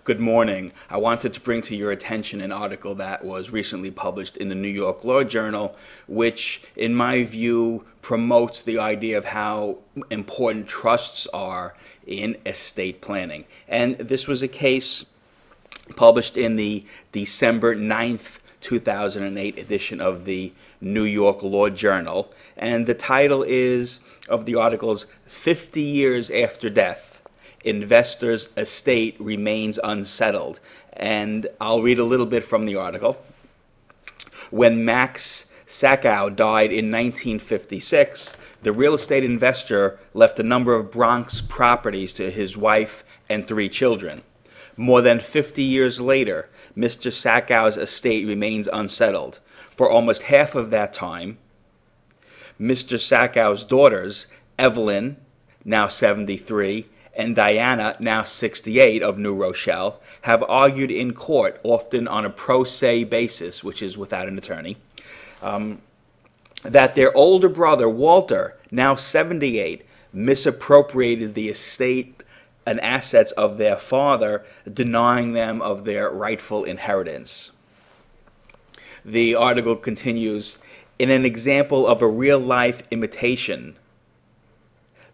Good morning. I wanted to bring to your attention an article that was recently published in the New York Law Journal, which, in my view, promotes the idea of how important trusts are in estate planning. And this was a case published in the December 9th, 2008 edition of the New York Law Journal. And the title of the article is 50 Years After Death, Investor's Estate Remains Unsettled. And I'll read a little bit from the article. When Max Sakow died in 1956, the real estate investor left a number of Bronx properties to his wife and 3 children. More than 50 years later, Mr. Sakow's estate remains unsettled. For almost half of that time, Mr. Sakow's daughters, Evelyn, now 73, and Diana, now 68, of New Rochelle, have argued in court, often on a pro se basis, which is without an attorney, that their older brother, Walter, now 78, misappropriated the estate and assets of their father, denying them of their rightful inheritance. The article continues, in an example of a real-life imitation,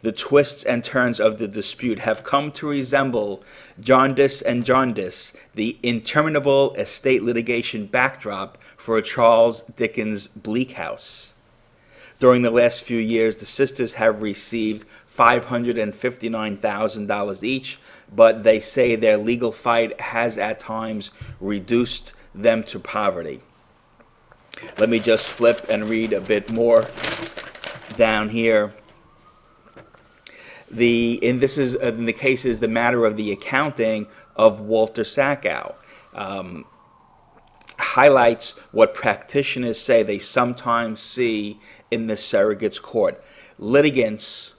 the twists and turns of the dispute have come to resemble Jaundice and Jaundice, the interminable estate litigation backdrop for a Charles Dickens Bleak House. During the last few years, the sisters have received $559,000 each, but they say their legal fight has at times reduced them to poverty. Let me just flip and read a bit more down here. In the case is the matter of the accounting of Walter Sakow. Highlights what practitioners say they sometimes see in the surrogate's court. Litigants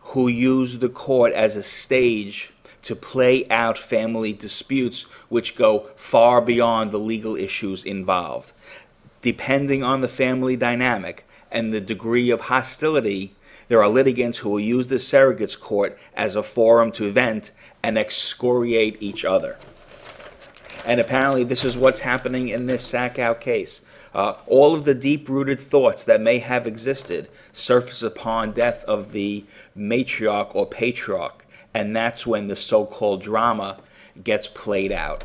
who use the court as a stage to play out family disputes which go far beyond the legal issues involved. Depending on the family dynamic and the degree of hostility, there are litigants who will use the surrogate's court as a forum to vent and excoriate each other. And apparently this is what's happening in this Sakow case. All of the deep-rooted thoughts that may have existed surface upon death of the matriarch or patriarch, and that's when the so-called drama gets played out.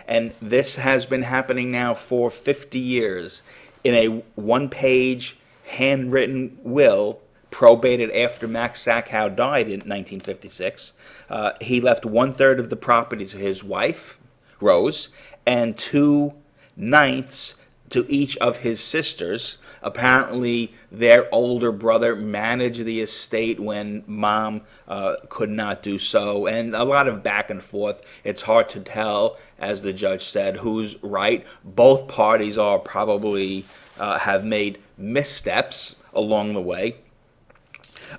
And this has been happening now for 50 years. In a one-page handwritten will probated after Max Sakow died in 1956, he left 1/3 of the property to his wife, Rose, and 2/9 to each of his sisters. Apparently, their older brother managed the estate when mom could not do so, and a lot of back and forth. It's hard to tell, as the judge said, who's right. Both parties are probably have made missteps along the way.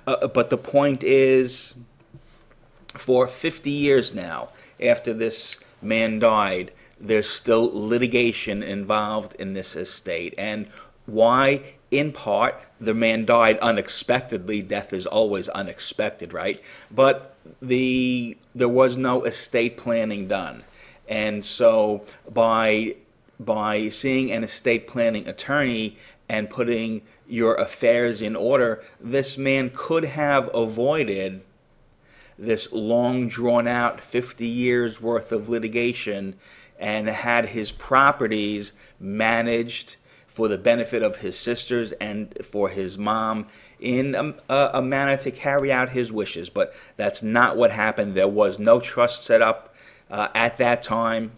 But the point is, for 50 years now, after this man died, there's still litigation involved in this estate. And why? In part, the man died unexpectedly. Death is always unexpected, right? But there was no estate planning done. And so by seeing an estate planning attorney and putting your affairs in order, this man could have avoided this long drawn out 50 years worth of litigation and had his properties managed for the benefit of his sisters and for his mom in a manner to carry out his wishes. But that's not what happened. There was no trust set up at that time.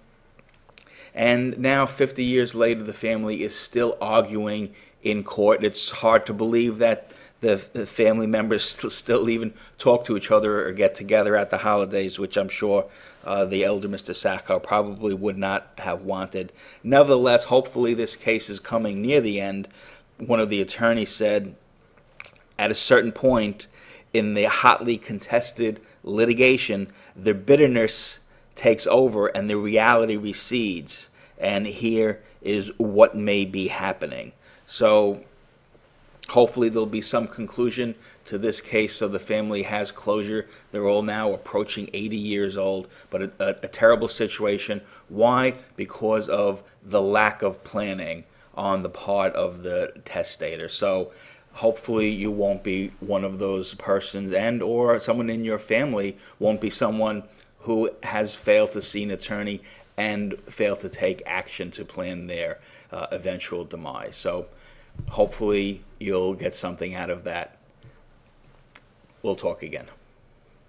And now, 50 years later, the family is still arguing in court. It's hard to believe that the family members still even talk to each other or get together at the holidays, which I'm sure the elder Mr. Sakow probably would not have wanted. Nevertheless, hopefully this case is coming near the end. One of the attorneys said, at a certain point in the hotly contested litigation, the bitterness takes over and the reality recedes. And here is what may be happening. So Hopefully there'll be some conclusion to this case so the family has closure. They're all now approaching 80 years old, but a terrible situation. Why? Because of the lack of planning on the part of the testator. So hopefully you won't be one of those persons, and or someone in your family won't be someone who has failed to see an attorney and failed to take action to plan their eventual demise. So hopefully you'll get something out of that. We'll talk again.